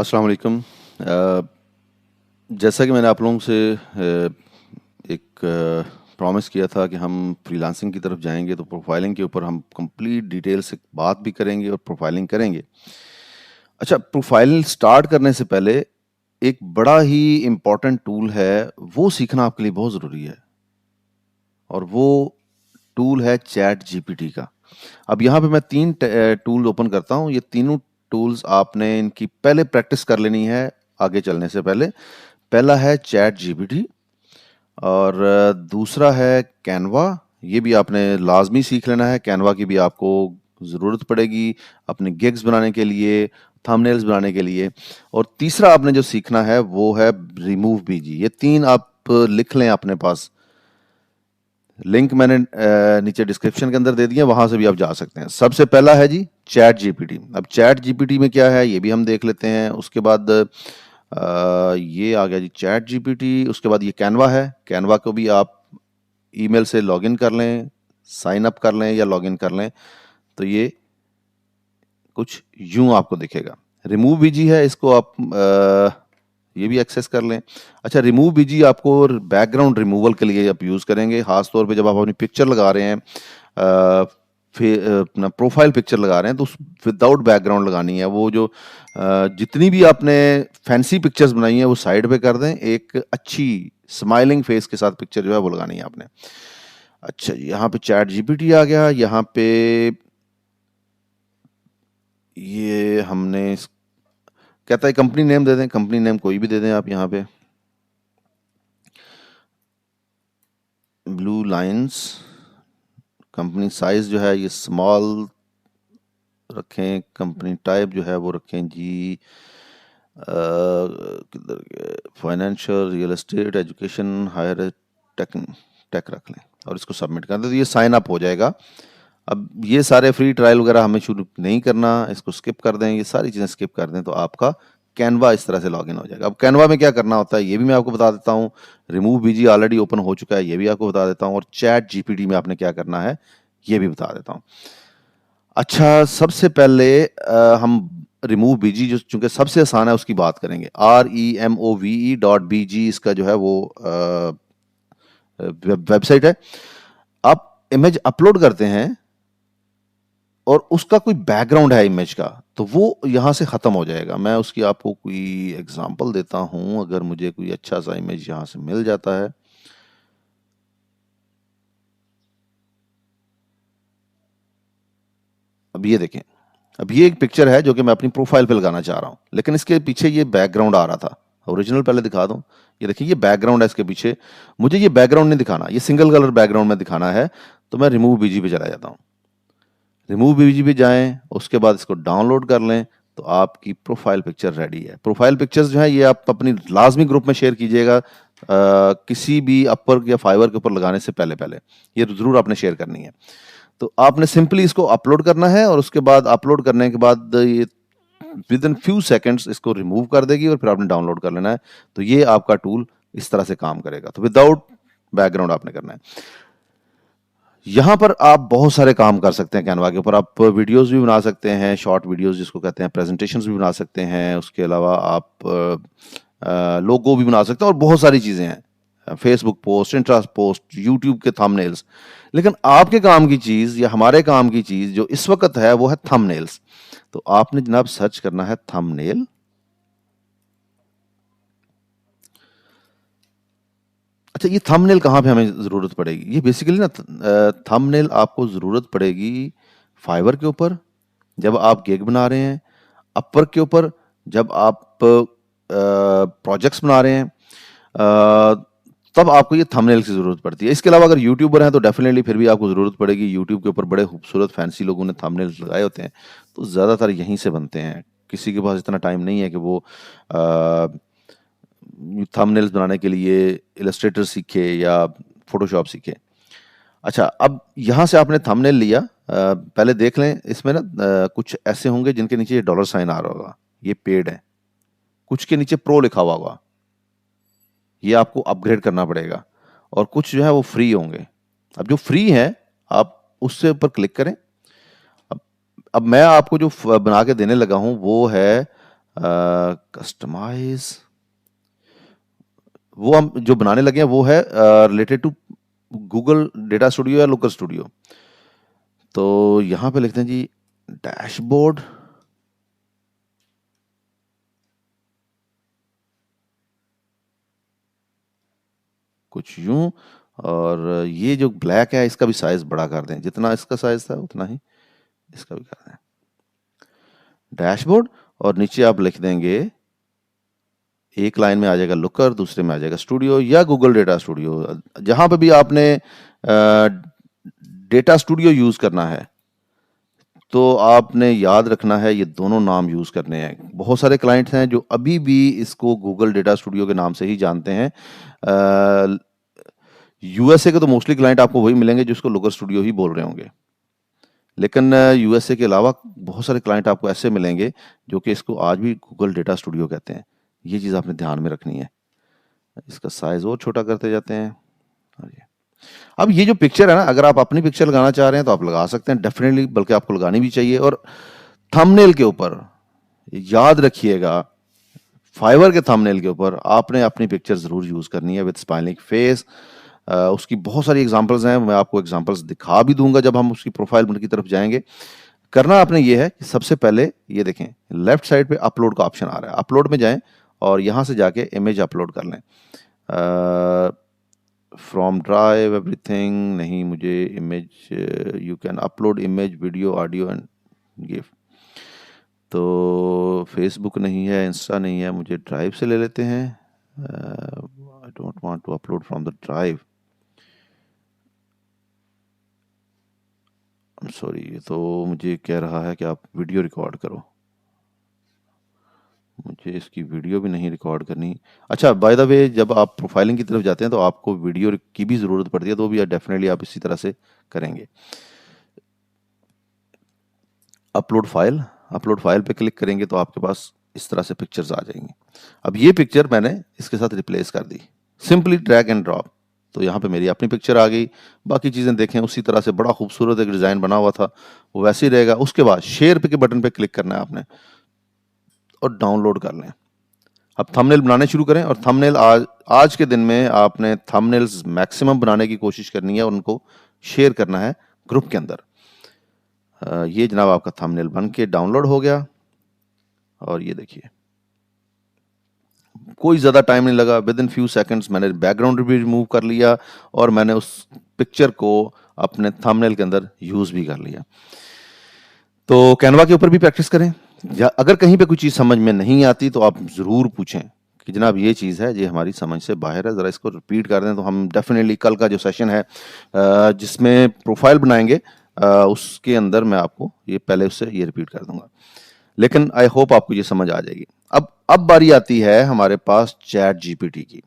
अस्सलाम वालेकुम। जैसा कि मैंने आप लोगों से एक प्रॉमिस किया था कि हम फ्रीलांसिंग की तरफ जाएंगे, तो प्रोफाइलिंग के ऊपर हम कंप्लीट डिटेल से बात भी करेंगे और प्रोफाइलिंग करेंगे। अच्छा, प्रोफाइल स्टार्ट करने से पहले एक बड़ा ही इम्पोर्टेंट टूल है, वो सीखना आपके लिए बहुत ज़रूरी है, और वो टूल है चैट जीपीटी का। अब यहाँ पे मैं तीन टूल ओपन करता हूँ। ये तीनों टूल्स आपने इनकी पहले प्रैक्टिस कर लेनी है आगे चलने से पहले। पहला है चैट जीपीटी, और दूसरा है कैनवा। ये भी आपने लाजमी सीख लेना है। कैनवा की भी आपको ज़रूरत पड़ेगी अपने गिग्स बनाने के लिए, थंबनेल्स बनाने के लिए। और तीसरा आपने जो सीखना है वो है रिमूव बीजी। ये तीन आप लिख लें अपने पास। लिंक मैंने नीचे डिस्क्रिप्शन के अंदर दे दिया, वहां से भी आप जा सकते हैं। सबसे पहला है जी चैट जीपीटी। अब चैट जीपीटी में क्या है ये भी हम देख लेते हैं। उसके बाद ये आ गया जी चैट जीपीटी। उसके बाद ये कैनवा है। कैनवा को भी आप ईमेल से लॉगिन कर लें, साइन अप कर लें या लॉगिन कर लें, तो ये कुछ यूं आपको दिखेगा। रिमूव बीजी है, इसको आप ये भी एक्सेस कर लें। अच्छा, रिमूव बीजी आपको बैकग्राउंड रिमूवल के लिए आप यूज़ करेंगे, खास तौर पे जब आप अपनी पिक्चर लगा रहे हैं, फिर अपना प्रोफाइल पिक्चर लगा रहे हैं, तो विदाउट बैकग्राउंड लगानी है। वो जो जितनी भी आपने फैंसी पिक्चर्स बनाई हैं वो साइड पे कर दें। एक अच्छी स्माइलिंग फेस के साथ पिक्चर जो है वो लगानी है आपने। अच्छा जी, यहाँ पे चैट जीपीटी आ गया। यहाँ पे ये हमने कहता है कंपनी नेम दे दें, कंपनी नेम कोई भी दे दें आप। यहाँ पे ब्लू लाइंस। कंपनी साइज जो है ये स्मॉल रखें। कंपनी टाइप जो है वो रखें जी किधर गए, financial, real estate, education, higher tech, tech रख लें और इसको सबमिट कर दें, तो ये साइन अप हो जाएगा। अब ये सारे फ्री ट्रायल वगैरह हमें शुरू नहीं करना, इसको स्किप कर दें, ये सारी चीज़ें स्किप कर दें, तो आपका कैनवा इस तरह से लॉगिन हो जाएगा। अब कैनवा में क्या करना होता है ये भी मैं आपको बता देता हूँ। रिमूव बीजी ऑलरेडी ओपन हो चुका है, ये भी आपको बता देता हूँ। और चैट जीपीटी में आपने क्या करना है ये भी बता देता हूँ। अच्छा, सबसे पहले हम रिमूव बीजी जो चूंकि सबसे आसान है उसकी बात करेंगे। REMOVE.BG इसका जो है वो वेबसाइट है। आप इमेज अपलोड करते हैं और उसका कोई बैकग्राउंड है इमेज का, तो वो यहाँ से ख़त्म हो जाएगा। मैं उसकी आपको कोई एग्जांपल देता हूँ। अगर मुझे कोई अच्छा सा इमेज यहाँ से मिल जाता है, अब ये देखें। अब ये एक पिक्चर है जो कि मैं अपनी प्रोफाइल पे लगाना चाह रहा हूँ, लेकिन इसके पीछे ये बैकग्राउंड आ रहा था। ओरिजिनल पहले दिखा दूँ। ये देखिए, ये बैकग्राउंड है इसके पीछे। मुझे ये बैकग्राउंड नहीं दिखाना, ये सिंगल कलर बैकग्राउंड में दिखाना है, तो मैं रिमूव बीजी पे चला जाता हूँ। रिमूव बीजी पे जाएं, उसके बाद इसको डाउनलोड कर लें, तो आपकी प्रोफाइल पिक्चर रेडी है। प्रोफाइल पिक्चर्स जो है ये आप अपनी लाजमी ग्रुप में शेयर कीजिएगा, किसी भी अपर या फाइवर के ऊपर लगाने से पहले पहले ये ज़रूर आपने शेयर करनी है। तो आपने सिंपली इसको अपलोड करना है, और उसके बाद अपलोड करने के बाद ये विद इन फ्यू सेकंड्स इसको रिमूव कर देगी, और फिर आपने डाउनलोड कर लेना है। तो ये आपका टूल इस तरह से काम करेगा। तो विदाउट बैकग्राउंड आपने करना है। यहाँ पर आप बहुत सारे काम कर सकते हैं। कैनवा के ऊपर आप वीडियोस भी बना सकते हैं, शॉर्ट वीडियोस जिसको कहते हैं, प्रेजेंटेशंस भी बना सकते हैं। उसके अलावा आप लोगो भी बना सकते हैं, और बहुत सारी चीज़ें हैं। Facebook post, Insta post, YouTube के थंबनेल्स। लेकिन आपके काम की चीज़ या हमारे काम की चीज़ जो इस वक्त है वो है थंबनेल्स। तो आपने जनाब सर्च करना है थंबनेल। अच्छा, ये थंबनेल कहाँ पे हमें ज़रूरत पड़ेगी? ये बेसिकली ना थंबनेल आपको ज़रूरत पड़ेगी फाइवर के ऊपर जब आप गिग बना रहे हैं, अपर के ऊपर जब आप प्रोजेक्ट्स बना रहे हैं, तब आपको ये थंबनेल की ज़रूरत पड़ती है। इसके अलावा अगर यूट्यूबर हैं तो डेफिनेटली फिर भी आपको ज़रूरत पड़ेगी। यूट्यूब के ऊपर बड़े खूबसूरत फैंसी लोगों ने थंबनेल्स लगाए होते हैं, तो ज़्यादातर यहीं से बनते हैं। किसी के पास इतना टाइम नहीं है कि वो थंबनेल्स बनाने के लिए इलस्ट्रेटर सीखे या फोटोशॉप सीखे। अच्छा, अब यहाँ से आपने थंबनेल लिया। पहले देख लें इसमें ना कुछ ऐसे होंगे जिनके नीचे ये डॉलर साइन आ रहा होगा, ये पेड है। कुछ के नीचे प्रो लिखा हुआ होगा, ये आपको अपग्रेड करना पड़ेगा। और कुछ जो है वो फ्री होंगे। अब जो फ्री है आप उससे ऊपर क्लिक करें। अब अब मैं आपको जो बना के देने लगा हूँ वो है कस्टमाइज, वो हम जो बनाने लगे हैं वो है related to Google data studio या लोकल स्टूडियो। तो यहां पे लिखते हैं जी डैशबोर्ड, कुछ यूं, और ये जो ब्लैक है इसका भी साइज बड़ा कर दें, जितना इसका साइज था उतना ही इसका भी कर दें, डैशबोर्ड। और नीचे आप लिख देंगे, एक लाइन में आ जाएगा लुकर, दूसरे में आ जाएगा स्टूडियो या गूगल डेटा स्टूडियो। जहां पे भी आपने डेटा स्टूडियो यूज करना है तो आपने याद रखना है ये दोनों नाम यूज करने हैं। बहुत सारे क्लाइंट्स हैं जो अभी भी इसको गूगल डेटा स्टूडियो के नाम से ही जानते हैं। यूएसए के तो मोस्टली क्लाइंट आपको वही मिलेंगे जो इसको लुकर स्टूडियो ही बोल रहे होंगे, लेकिन यूएसए के अलावा बहुत सारे क्लाइंट आपको ऐसे मिलेंगे जो कि इसको आज भी गूगल डेटा स्टूडियो कहते हैं। ये चीज़ आपने ध्यान में रखनी है। इसका साइज और छोटा करते जाते हैं। और अब ये जो पिक्चर है ना, अगर आप अपनी पिक्चर लगाना चाह रहे हैं तो आप लगा सकते हैं डेफिनेटली, बल्कि आपको लगानी भी चाहिए। और थंबनेल के ऊपर याद रखिएगा, फाइवर के थंबनेल के ऊपर आपने अपनी पिक्चर जरूर यूज करनी है विद स्माइलिंग फेस। उसकी बहुत सारी एग्जांपल्स हैं, मैं आपको एग्जांपल्स दिखा भी दूंगा जब हम उसकी प्रोफाइल की तरफ जाएंगे। करना आपने ये है कि सबसे पहले ये देखें लेफ्ट साइड पे अपलोड का ऑप्शन आ रहा है, अपलोड में जाएं और यहां से जाके इमेज अपलोड कर लें। फ्रॉम ड्राइव एवरीथिंग नहीं, मुझे image, you can upload image video audio and GIF. तो फेसबुक नहीं है, इंस्टा नहीं है, मुझे ड्राइव से ले लेते हैं। I don't want to upload from the drive, I am sorry. तो मुझे कह रहा है कि आप वीडियो रिकॉर्ड करो, मुझे इसकी वीडियो भी नहीं रिकॉर्ड करनी। अच्छा, बाय द वे, जब आप प्रोफाइलिंग की तरफ जाते हैं तो आपको वीडियो की भी ज़रूरत पड़ती है, तो भी डेफिनेटली आप इसी तरह से करेंगे। अपलोड फाइल, अपलोड फाइल पे क्लिक करेंगे तो आपके पास इस तरह से पिक्चर्स आ जाएंगी। अब ये पिक्चर मैंने इसके साथ रिप्लेस कर दी, सिंपली ड्रैग एंड ड्रॉप। तो यहाँ पे मेरी अपनी पिक्चर आ गई। बाकी चीज़ें देखें उसी तरह से, बड़ा खूबसूरत एक डिज़ाइन बना हुआ था वो वैसे ही रहेगा। उसके बाद शेयर पे के बटन पे क्लिक करना है आपने और डाउनलोड कर लें। अब थंबनेल बनाने शुरू करें। और थंबनेल आज के दिन में आपने थंबनेल्स मैक्सिमम बनाने की कोशिश करनी है और उनको शेयर करना है ग्रुप के अंदर। ये जनाब आपका थंबनेल बन के डाउनलोड हो गया। और ये देखिए कोई ज़्यादा टाइम नहीं लगा, विद इन फ्यू सेकंड्स मैंने बैकग्राउंड भी रिमूव कर लिया और मैंने उस पिक्चर को अपने थंबनेल के अंदर यूज़ भी कर लिया। तो कैनवा के ऊपर भी प्रैक्टिस करें। या अगर कहीं पे कोई चीज़ समझ में नहीं आती तो आप ज़रूर पूछें कि जनाब ये चीज़ है, ये हमारी समझ से बाहर है, ज़रा इसको रिपीट कर दें। तो हम डेफिनेटली कल का जो सेशन है जिसमें प्रोफाइल बनाएंगे उसके अंदर मैं आपको ये पहले उससे ये रिपीट कर दूंगा। लेकिन आई होप आपको ये समझ आ जाएगी। अब बारी आती है हमारे पास चैट जीपीटी की।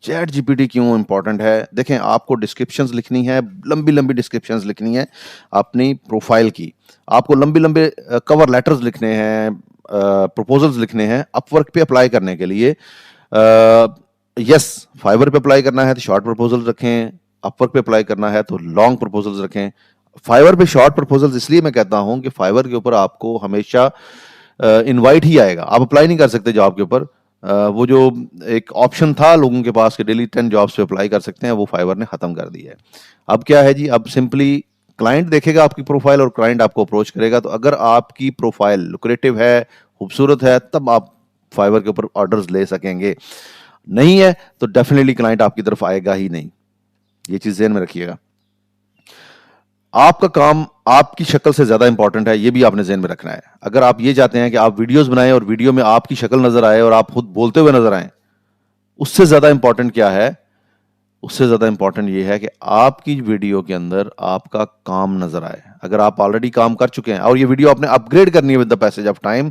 चैट जीपीटी क्यों इंपॉर्टेंट है? देखें, आपको डिस्क्रिप्शंस लिखनी है, लंबी लंबी डिस्क्रिप्शंस लिखनी है अपनी प्रोफाइल की। आपको लंबे लंबे कवर लेटर्स लिखने हैं, प्रपोजल्स लिखने हैं अपवर्क पे अप्लाई करने के लिए। यस, फाइवर पे अप्लाई करना है तो शॉर्ट प्रपोजल्स रखें, अपवर्क पे अप्लाई करना है तो लॉन्ग प्रपोजल्स रखें। फाइवर पे शॉर्ट प्रपोजल्स इसलिए मैं कहता हूं कि फाइवर के ऊपर आपको हमेशा इनवाइट ही आएगा, आप अप्लाई नहीं कर सकते जॉब के ऊपर। वो जो एक ऑप्शन था लोगों के पास कि डेली 10 जॉब्स पे अप्लाई कर सकते हैं, वो फाइवर ने खत्म कर दिया है। अब क्या है जी, अब सिंपली क्लाइंट देखेगा आपकी प्रोफाइल और क्लाइंट आपको अप्रोच करेगा। तो अगर आपकी प्रोफाइल लुक्रेटिव है, खूबसूरत है, तब आप फाइवर के ऊपर ऑर्डर्स ले सकेंगे। नहीं है तो डेफिनेटली क्लाइंट आपकी तरफ आएगा ही नहीं। ये चीज ध्यान में रखिएगा। आपका काम आपकी शक्ल से ज्यादा इंपॉर्टेंट है, ये भी आपने ज़हन में रखना है। अगर आप ये चाहते हैं कि आप वीडियोस बनाएं और वीडियो में आपकी शक्ल नजर आए और आप खुद बोलते हुए नजर आए, उससे ज्यादा इंपॉर्टेंट क्या है? उससे ज्यादा इंपॉर्टेंट ये है कि आपकी वीडियो के अंदर आपका काम नजर आए। अगर आप ऑलरेडी काम कर चुके हैं और ये वीडियो आपने अपग्रेड करनी है with the passage of time,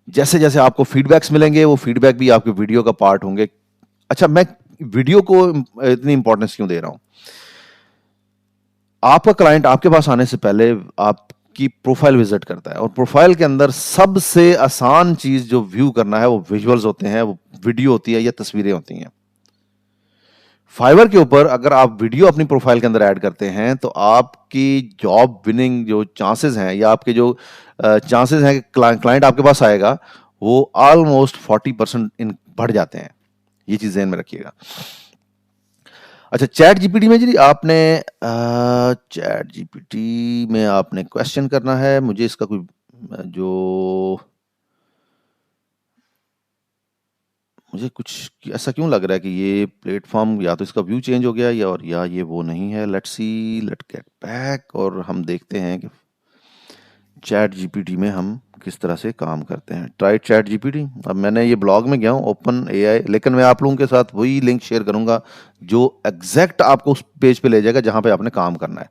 जैसे जैसे आपको फीडबैक्स मिलेंगे वो फीडबैक भी आपके वीडियो का पार्ट होंगे। अच्छा, मैं वीडियो को इतनी इंपॉर्टेंस क्यों दे रहा हूं? आपका क्लाइंट आपके पास आने से पहले आपकी प्रोफाइल विजिट करता है और प्रोफाइल के अंदर सबसे आसान चीज जो व्यू करना है वो विजुअल्स होते हैं, वो वीडियो होती है या तस्वीरें होती हैं। फाइवर के ऊपर अगर आप वीडियो अपनी प्रोफाइल के अंदर ऐड करते हैं तो आपकी जॉब विनिंग जो चांसेस हैं या आपके जो चांसेस हैं कि क्लाइंट आपके पास आएगा, वो ऑलमोस्ट 40% इन बढ़ जाते हैं। ये चीज़ ध्यान में रखिएगा। अच्छा, चैट जीपीटी में जी आपने चैट जीपीटी में आपने क्वेश्चन करना है। मुझे इसका कोई जो मुझे कुछ ऐसा क्यों लग रहा है कि ये प्लेटफॉर्म या तो इसका व्यू चेंज हो गया या ये वो नहीं है। Let's see, let get back और हम देखते हैं कि चैट जीपीटी में हम किस तरह से काम करते हैं। Try chat GPT. अब मैंने ये ब्लॉग में गया हूँ ओपन एआई, लेकिन मैं आप लोगों के साथ वही लिंक शेयर करूंगा जो एग्जैक्ट आपको उस पेज पे ले जाएगा जहाँ पे आपने काम करना है।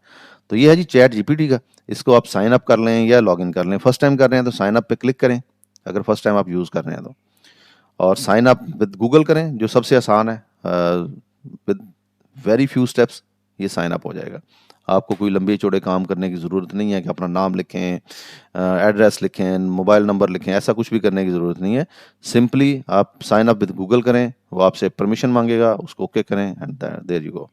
तो ये है जी चैट जीपीटी का। इसको आप साइन अप कर लें या लॉग इन कर लें। फर्स्ट टाइम कर रहे हैं तो साइन अप पे क्लिक करें, अगर फर्स्ट टाइम आप यूज़ कर रहे हैं तो। और साइन अप विद गूगल करें जो सबसे आसान है। विद वेरी फ्यू स्टेप्स ये साइन अप हो जाएगा। आपको कोई लंबे चौड़े काम करने की ज़रूरत नहीं है कि अपना नाम लिखें, एड्रेस लिखें, मोबाइल नंबर लिखें, ऐसा कुछ भी करने की ज़रूरत नहीं है। सिंपली आप साइन अप विद गूगल करें, वो आपसे परमिशन मांगेगा, उसको ओके करें एंड देयर यू गो।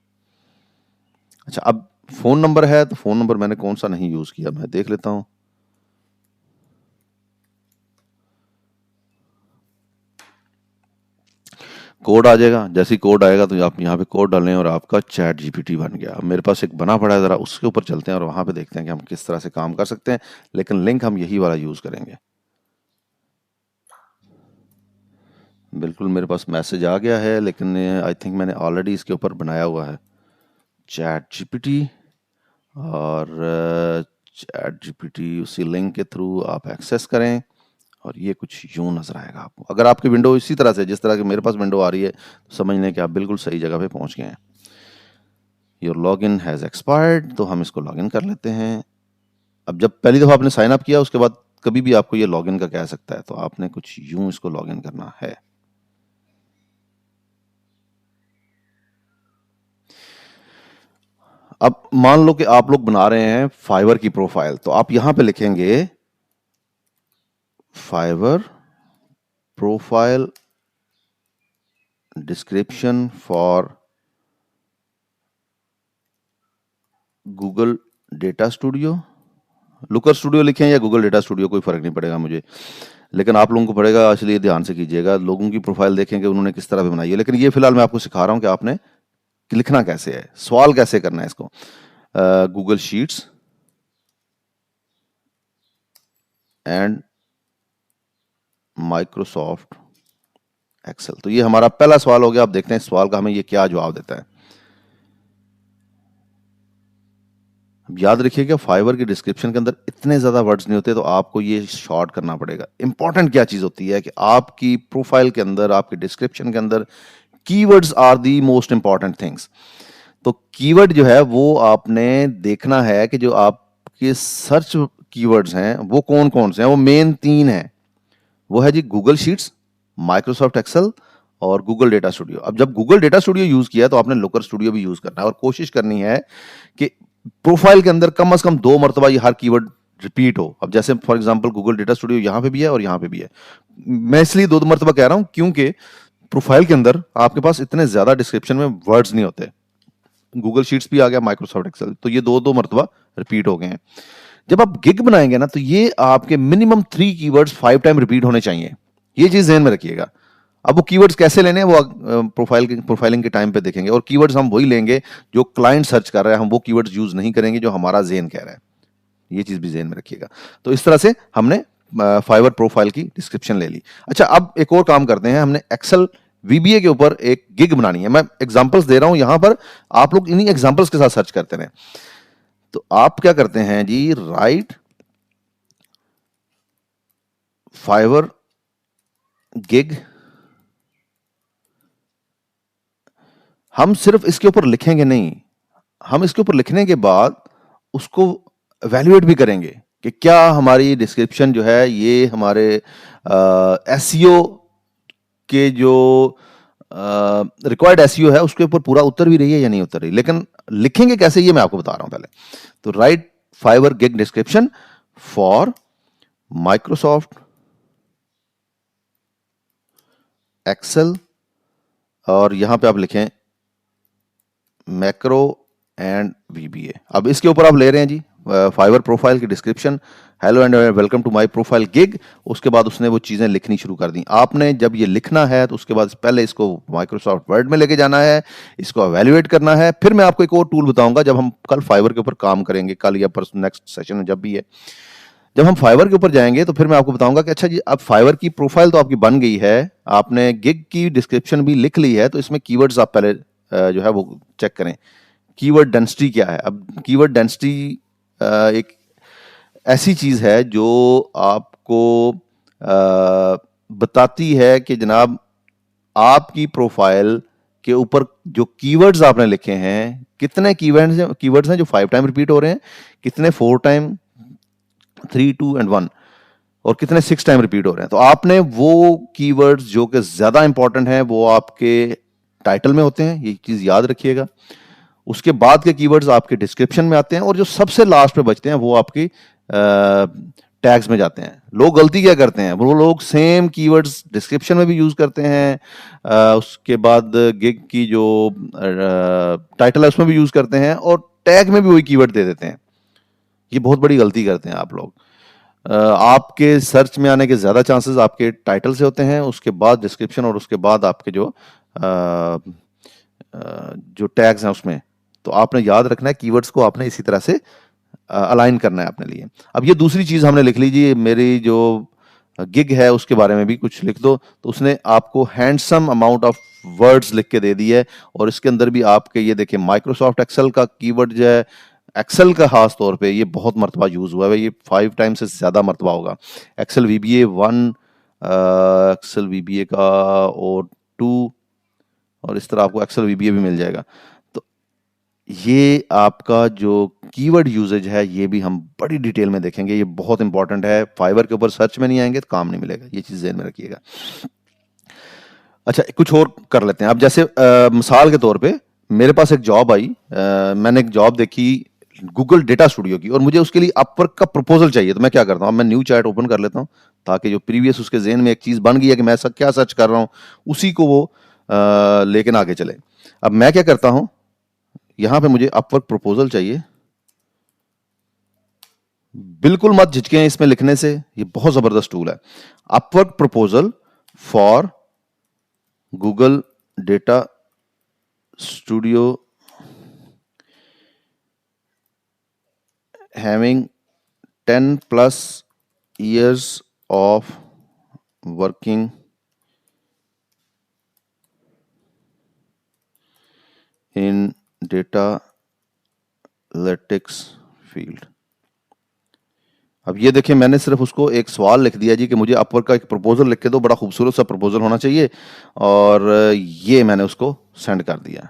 अच्छा, अब फ़ोन नंबर है तो फ़ोन नंबर मैंने कौन सा नहीं यूज़ किया, मैं देख लेता हूँ। कोड आ जाएगा। जैसे ही कोड आएगा तो आप यहाँ पे कोड डालें और आपका चैट जीपीटी बन गया। अब मेरे पास एक बना पड़ा है, ज़रा उसके ऊपर चलते हैं और वहाँ पे देखते हैं कि हम किस तरह से काम कर सकते हैं, लेकिन लिंक हम यही वाला यूज़ करेंगे। बिल्कुल मेरे पास मैसेज आ गया है, लेकिन आई थिंक मैंने ऑलरेडी इसके ऊपर बनाया हुआ है चैट जीपीटी। और चैट जीपीटी उसी लिंक के थ्रू आप एक्सेस करें और ये कुछ यूं नजर आएगा आपको। अगर आपकी विंडो इसी तरह से जिस तरह की मेरे पास विंडो आ रही है तो समझ लें कि आप बिल्कुल सही जगह पे पहुंच गए हैं। योर लॉगिन हैज़ एक्सपायर्ड, तो हम इसको लॉगिन कर लेते हैं। अब जब पहली दफ़ा आपने साइन अप किया उसके बाद कभी भी आपको ये लॉगिन का कह सकता है, तो आपने कुछ यूं इसको लॉगिन करना है। अब मान लो कि आप लोग बना रहे हैं फाइवर की प्रोफाइल, तो आप यहां पे लिखेंगे Fiverr profile description for Google data studio. Looker studio लिखें या गूगल डेटा स्टूडियो, कोई फर्क नहीं पड़ेगा मुझे, लेकिन आप लोगों को पड़ेगा, इसलिए ध्यान से कीजिएगा। लोगों की प्रोफाइल देखेंगे उन्होंने किस तरह भी बनाई है, लेकिन ये फिलहाल मैं आपको सिखा रहा हूं कि आपने लिखना कैसे है, सवाल कैसे करना है इसको। Google sheets and Microsoft Excel. तो ये हमारा पहला सवाल हो गया। आप देखते हैं इस सवाल का हमें ये क्या जवाब देता है। याद रखिएगा फाइवर की डिस्क्रिप्शन के अंदर इतने ज्यादा वर्ड्स नहीं होते, तो आपको ये शॉर्ट करना पड़ेगा। इंपॉर्टेंट क्या चीज होती है कि आपकी प्रोफाइल के अंदर, आपकी डिस्क्रिप्शन के अंदर keywords are the most important things. तो कीवर्ड जो है वो आपने देखना है कि जो आपके सर्च कीवर्ड्स हैं वो कौन कौन से हैं। वो मेन तीन हैं, वो है जी गूगल शीट्स, माइक्रोसॉफ्ट एक्सेल और गूगल डेटा स्टूडियो। अब जब गूगल डेटा स्टूडियो यूज किया तो आपने लोकर स्टूडियो भी यूज करना है और कोशिश करनी है कि प्रोफाइल के अंदर कम से कम 2 मरतबा ये हर कीवर्ड रिपीट हो। अब जैसे for example Google data studio यहां पे भी है और यहां पे भी है। मैं इसलिए 2 मरतबा कह रहा हूं क्योंकि प्रोफाइल के अंदर आपके पास इतने ज्यादा डिस्क्रिप्शन में वर्ड्स नहीं होते। गूगल शीट्स भी आ गया, माइक्रोसॉफ्ट एक्सेल, तो ये 2 मरतबा रिपीट हो गए हैं। जब आप गिग बनाएंगे ना तो ये आपके मिनिमम 3 कीवर्ड्स 5 टाइम रिपीट होने चाहिए। ये चीज ध्यान में रखिएगा। अब वो कीवर्ड्स कैसे लेने हैं वो प्रोफाइलिंग के टाइम पे देखेंगे, और कीवर्ड्स हम वही लेंगे जो क्लाइंट सर्च कर रहा है। हम वो कीवर्ड्स यूज नहीं करेंगे जो हमारा जेन कह रहा है। ये चीज भी जेन में रखिएगा। तो इस तरह से हमने फाइवर प्रोफाइल की डिस्क्रिप्शन ले ली। अच्छा, अब एक और काम करते हैं। हमने एक्सेल वीबीए के ऊपर एक गिग बनानी है। मैं एग्जांपल्स दे रहा हूं यहां पर, आप लोग इन्हीं एग्जांपल्स के साथ सर्च करते रहे। तो आप क्या करते हैं जी, राइट फाइवर गिग। हम सिर्फ इसके ऊपर लिखेंगे नहीं, हम इसके ऊपर लिखने के बाद उसको वैल्यूएट भी करेंगे कि क्या हमारी डिस्क्रिप्शन जो है ये हमारे एसईओ के जो रिक्वायर्ड एसईओ है उसके ऊपर पूरा उतर भी रही है या नहीं उतर रही। लेकिन लिखेंगे कैसे ये मैं आपको बता रहा हूं पहले। तो write Fiverr gig description for Microsoft Excel, और यहां पे आप लिखें मैक्रो एंड वीबीए। अब इसके ऊपर आप ले रहे हैं जी फाइवर प्रोफाइल की description, hello and welcome to my profile gig. उसके बाद उसने वो चीज़ें लिखनी शुरू कर दी। आपने जब ये लिखना है तो उसके बाद पहले इसको माइक्रोसॉफ्ट वर्ड में लेके जाना है, इसको एवेल्युएट करना है। फिर मैं आपको एक और टूल बताऊंगा जब हम कल फाइवर के ऊपर काम करेंगे, कल या परसों नेक्स्ट सेशन में जब भी है। जब हम फाइवर के ऊपर जाएंगे तो फिर मैं आपको बताऊंगा कि अच्छा जी, अब फाइवर की प्रोफाइल तो आपकी बन गई है, आपने गिग की डिस्क्रिप्शन भी लिख ली है, तो इसमें कीवर्ड्स आप पहले जो है वो चेक करें। कीवर्ड डेंसिटी क्या है? अब कीवर्ड डेंसिटी एक ऐसी चीज है जो आपको बताती है कि जनाब आपकी प्रोफाइल के ऊपर जो कीवर्ड्स आपने लिखे हैं, कितने कीवर्ड्स हैं जो 5 टाइम रिपीट हो रहे हैं, कितने 4 टाइम, 3, 2 एंड 1, और कितने 6 टाइम रिपीट हो रहे हैं। तो आपने वो कीवर्ड्स जो कि ज्यादा इंपॉर्टेंट हैं वो आपके टाइटल में होते हैं, ये चीज याद रखिएगा। उसके बाद के कीवर्ड्स आपके डिस्क्रिप्शन में आते हैं, और जो सबसे लास्ट पे बचते हैं वो आपकी टैग्स में जाते हैं। लोग गलती क्या करते हैं, वो लोग सेम कीवर्ड्स डिस्क्रिप्शन में भी यूज करते हैं, उसके बाद गिग की जो टाइटल है उसमें भी यूज करते हैं, और टैग में भी वही कीवर्ड दे देते हैं। ये बहुत बड़ी गलती करते हैं आप लोग। आपके सर्च में आने के ज्यादा चांसेस आपके टाइटल से होते हैं, उसके बाद डिस्क्रिप्शन, और उसके बाद आपके जो टैग्स हैं उसमें। तो आपने याद रखना है कीवर्ड्स को आपने इसी तरह से अलाइन करना है अपने लिए। अब ये दूसरी चीज हमने लिख लीजिए, मेरी जो गिग है उसके बारे में भी कुछ लिख दो। तो उसने आपको हैंडसम अमाउंट ऑफ वर्ड्स लिख के दे दी है, और इसके अंदर भी आपके ये देखिए माइक्रोसॉफ्ट एक्सेल का कीवर्ड जो है, एक्सेल का खास तौर पे ये बहुत मरतबा यूज हुआ है, ये 5 टाइम से ज्यादा मरतबा होगा। एक्सेल वीबीए 1, एक्सेल वीबीए का और 2, और इस तरह आपको एक्सेल वीबीए भी मिल जाएगा। तो ये आपका जो कीवर्ड यूजेज है ये भी हम बड़ी डिटेल में देखेंगे, ये बहुत इंपॉर्टेंट है। फाइवर के ऊपर सर्च में नहीं आएंगे तो काम नहीं मिलेगा, ये चीज ध्यान में रखिएगा। अच्छा, कुछ और कर लेते हैं। अब जैसे मिसाल के तौर पे मेरे पास एक जॉब आई, मैंने एक जॉब देखी गूगल डेटा स्टूडियो की, और मुझे उसके लिए अपवर्क का प्रपोजल चाहिए। तो मैं क्या करता हूँ, मैं न्यू चैट ओपन कर लेता हूँ, ताकि जो प्रीवियस उसके जेहन में एक चीज बन गई है कि मैं ऐसा क्या सर्च कर रहा हूँ, उसी को वो लेकिन आगे चले। अब मैं क्या करता हूँ, यहां पे मुझे अपवर्क प्रपोजल चाहिए। बिल्कुल मत झिझकें इसमें लिखने से, ये बहुत जबरदस्त टूल है। Upwork proposal for Google data studio having 10 plus years of working in data analytics field। अब ये देखिए, मैंने सिर्फ उसको एक सवाल लिख दिया जी कि मुझे अपवर्क का एक प्रपोजल लिख के दो, बड़ा खूबसूरत सा प्रपोजल होना चाहिए, और ये मैंने उसको सेंड कर दिया।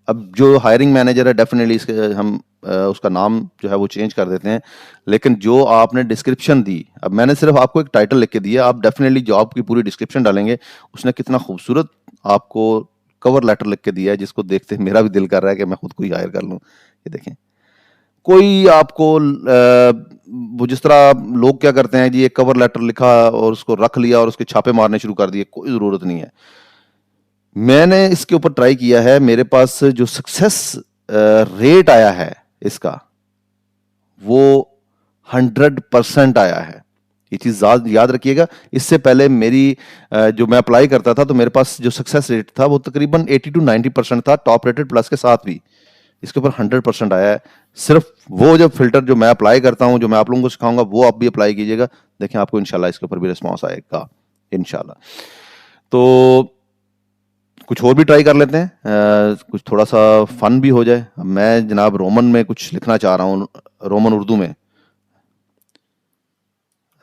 अब जो हायरिंग मैनेजर है डेफिनेटली इसके हम उसका नाम जो है वो चेंज कर देते हैं, लेकिन जो आपने डिस्क्रिप्शन दी, अब मैंने सिर्फ आपको एक टाइटल लिख के दिया, आप डेफिनेटली जॉब की पूरी डिस्क्रिप्शन डालेंगे। उसने कितना खूबसूरत आपको कवर लेटर लिख के दिया है, जिसको देखते मेरा भी दिल कर रहा है कि मैं खुद को ही हायर कर लूं। ये देखें, कोई आपको वो जिस तरह लोग क्या करते हैं जी, एक कवर लेटर लिखा और उसको रख लिया और उसके छापे मारने शुरू कर दिए, कोई जरूरत नहीं है। मैंने इसके ऊपर ट्राई किया है, मेरे पास जो सक्सेस रेट आया है इसका वो 100% आया है। ये चीज याद रखिएगा। इससे पहले मेरी जो मैं अप्लाई करता था तो मेरे पास जो सक्सेस रेट था वो तकरीबन 80 to 90% था, टॉप रेटेड प्लस के साथ भी। इसके ऊपर 100% आया है। सिर्फ वो जो फिल्टर जो मैं अप्लाई करता हूं, जो मैं आप लोगों को सिखाऊंगा, वो आप भी अप्लाई कीजिएगा, देखें आपको इंशाल्लाह इसके ऊपर भी रिस्पॉन्स आएगा इंशाल्लाह। तो कुछ और भी ट्राई कर लेते हैं, कुछ थोड़ा सा फन भी हो जाए। अब मैं जनाब रोमन में कुछ लिखना चाह रहा हूँ, रोमन उर्दू में।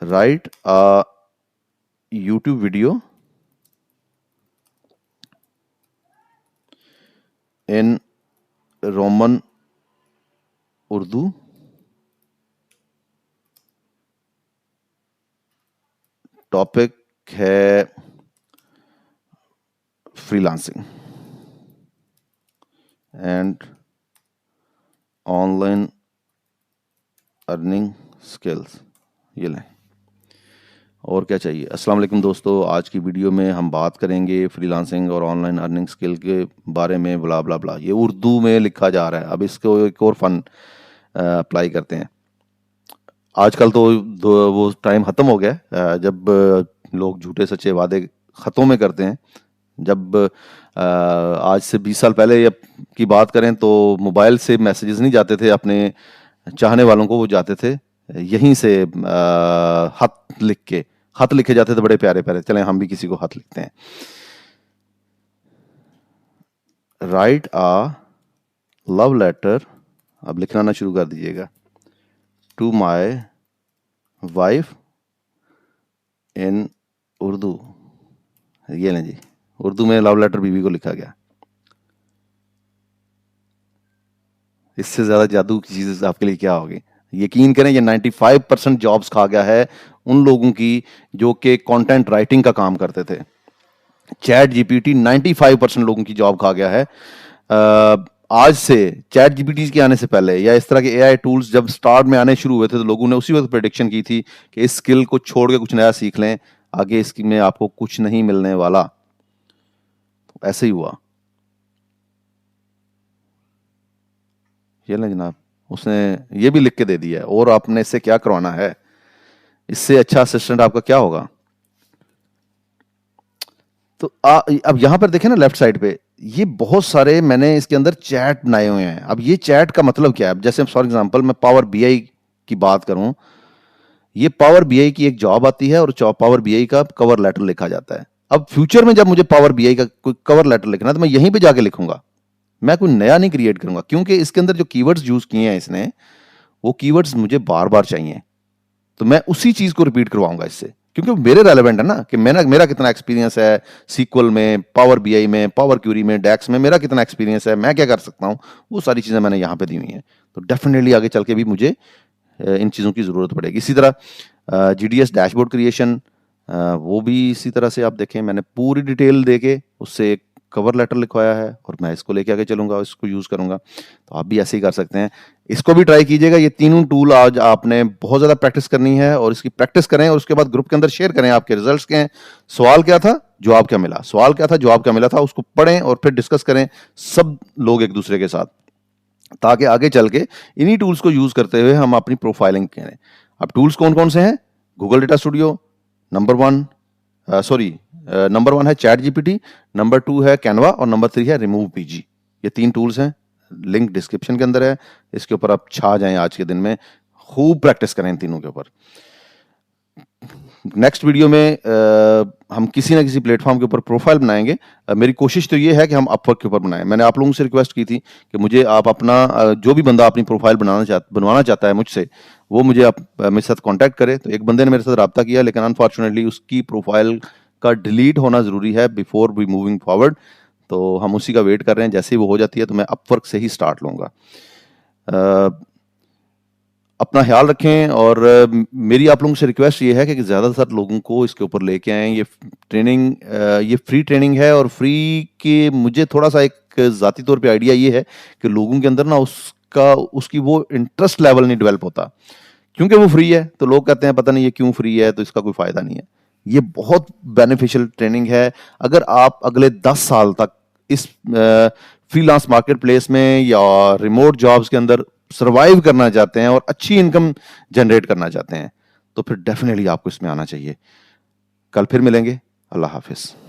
Write a YouTube video in Roman Urdu topic है freelancing and online earning skills. ये लें, और क्या चाहिए। अस्सलाम वालेकुम दोस्तों, आज की वीडियो में हम बात करेंगे फ्रीलांसिंग और ऑनलाइन अर्निंग स्किल के बारे में, ब्ला ब्ला ब्ला। ये उर्दू में लिखा जा रहा है। अब इसको एक और फन, अप्लाई करते हैं। आजकल तो वो टाइम ख़त्म हो गया है, जब लोग झूठे सच्चे वादे ख़तों में करते हैं। जब आज से 20 साल पहले की बात करें तो मोबाइल से मैसेजेस नहीं जाते थे अपने चाहने वालों को, वो जाते थे यहीं से खत लिखे जाते थे बड़े प्यारे प्यारे। चलें हम भी किसी को खत लिखते हैं। राइट आ लव लेटर, अब लिखना ना शुरू कर दीजिएगा, to my wife in Urdu. ये लें जी, उर्दू में लव लेटर बीवी को लिखा गया। इससे ज़्यादा जादू की चीज़ आपके लिए क्या होगी? यकीन करें ये 95% जॉब्स खा गया है उन लोगों की जो कि कंटेंट राइटिंग का काम करते थे। चैट जीपीटी 95% लोगों की जॉब खा गया है। आज से चैट जीपीटी के आने से पहले या इस तरह के एआई टूल्स जब स्टार्ट में आने शुरू हुए थे तो लोगों ने उसी वक्त प्रेडिक्शन की थी कि इस स्किल को छोड़ के कुछ नया सीख लें, आगे इसकी में आपको कुछ नहीं मिलने वाला। तो ऐसे ही हुआ। ये ना जनाब, उसने ये भी लिख के दे दिया है, और आपने इससे क्या करवाना है? इससे अच्छा असिस्टेंट आपका क्या होगा? तो अब यहां पर देखें ना लेफ्ट साइड पे, ये बहुत सारे मैंने इसके अंदर चैट बनाए हुए हैं। अब ये चैट का मतलब क्या है? जैसे फॉर एग्जांपल मैं पावर बीआई की बात करूं, ये पावर बीआई की एक जॉब आती है और पावर बीआई का कवर लेटर लिखा जाता है। अब फ्यूचर में जब मुझे पावर बीआई का कोई कवर लेटर लिखना है तो मैं यहीं पे जाके लिखूंगा, मैं कोई नया नहीं क्रिएट करूंगा, क्योंकि इसके अंदर जो कीवर्ड्स यूज किए हैं इसने, वो कीवर्ड्स मुझे बार बार चाहिए। तो मैं उसी चीज को रिपीट करवाऊंगा इससे, क्योंकि मेरे रेलेवेंट है ना, कि मेरा कितना एक्सपीरियंस है सीक्वल में, पावर बीआई में, पावर क्यूरी में, डैक्स में, मेरा कितना एक्सपीरियंस है, मैं क्या कर सकता हूं, वो सारी चीजें मैंने यहां पे दी हुई हैं। तो डेफिनेटली आगे चल के भी मुझे इन चीज़ों की ज़रूरत पड़ेगी। इसी तरह जीडीएस डैशबोर्ड क्रिएशन, वो भी इसी तरह से आप देखें, मैंने पूरी डिटेल दे के उससे एक कवर लेटर लिखवाया है और मैं इसको लेके आगे चलूंगा, इसको यूज़ करूंगा। तो आप भी ऐसे ही कर सकते हैं, इसको भी ट्राई कीजिएगा। ये तीनों टूल आज आपने बहुत ज़्यादा प्रैक्टिस करनी है, और इसकी प्रैक्टिस करें और उसके बाद ग्रुप के अंदर शेयर करें आपके रिजल्ट्स के हैं, सवाल क्या था, जवाब क्या मिला, सवाल क्या था, जवाब क्या मिला था, उसको पढ़ें और फिर डिस्कस करें सब लोग एक दूसरे के साथ, ताकि आगे चल के इन्हीं टूल्स को यूज करते हुए हम अपनी प्रोफाइलिंग करें। अब टूल्स कौन कौन से हैं? Google data studio number one है, चैट जीपीटी नंबर 2 है, कैनवा, और नंबर 3 है रिमूव पीजी। ये 3 टूल्स हैं, लिंक डिस्क्रिप्शन के अंदर है। इसके ऊपर आप छा जाएं आज के दिन में, खूब प्रैक्टिस करें इन तीनों के ऊपर। नेक्स्ट वीडियो में हम किसी ना किसी प्लेटफॉर्म के ऊपर प्रोफाइल बनाएंगे। मेरी कोशिश तो ये है कि हम अपवर्क के ऊपर बनाएं। मैंने आप लोगों से रिक्वेस्ट की थी कि मुझे आप अपना जो भी बंदा अपनी प्रोफाइल बनवाना चाहता है मुझसे, वो मुझे आप मेरे साथ कांटेक्ट करे। तो एक बंदे ने मेरे साथ रब्ता किया, लेकिन अनफॉर्चुनेटली उसकी प्रोफाइल का डिलीट होना ज़रूरी है बिफोर वी मूविंग फॉरवर्ड। तो हम उसी का वेट कर रहे हैं, जैसे ही वो हो जाती है तो मैं अपवर्क से ही स्टार्ट लूँगा। अपना ख्याल रखें, और मेरी आप लोगों से रिक्वेस्ट ये है कि ज़्यादातर लोगों को इसके ऊपर लेके आएँ। ये ट्रेनिंग ये फ्री ट्रेनिंग है, और फ्री के मुझे थोड़ा सा एक ज़ाती तौर पे आइडिया ये है कि लोगों के अंदर ना उसकी वो इंटरेस्ट लेवल नहीं डेवलप होता, क्योंकि वो फ्री है तो लोग कहते हैं पता नहीं ये क्यों फ्री है, तो इसका कोई फ़ायदा नहीं है। ये बहुत बेनिफिशियल ट्रेनिंग है। अगर आप अगले 10 साल तक इस फ्रीलांस मार्केट प्लेस में या रिमोट जॉब्स के अंदर सर्वाइव करना चाहते हैं और अच्छी इनकम जनरेट करना चाहते हैं, तो फिर डेफिनेटली आपको इसमें आना चाहिए। कल फिर मिलेंगे। अल्लाह हाफिज़।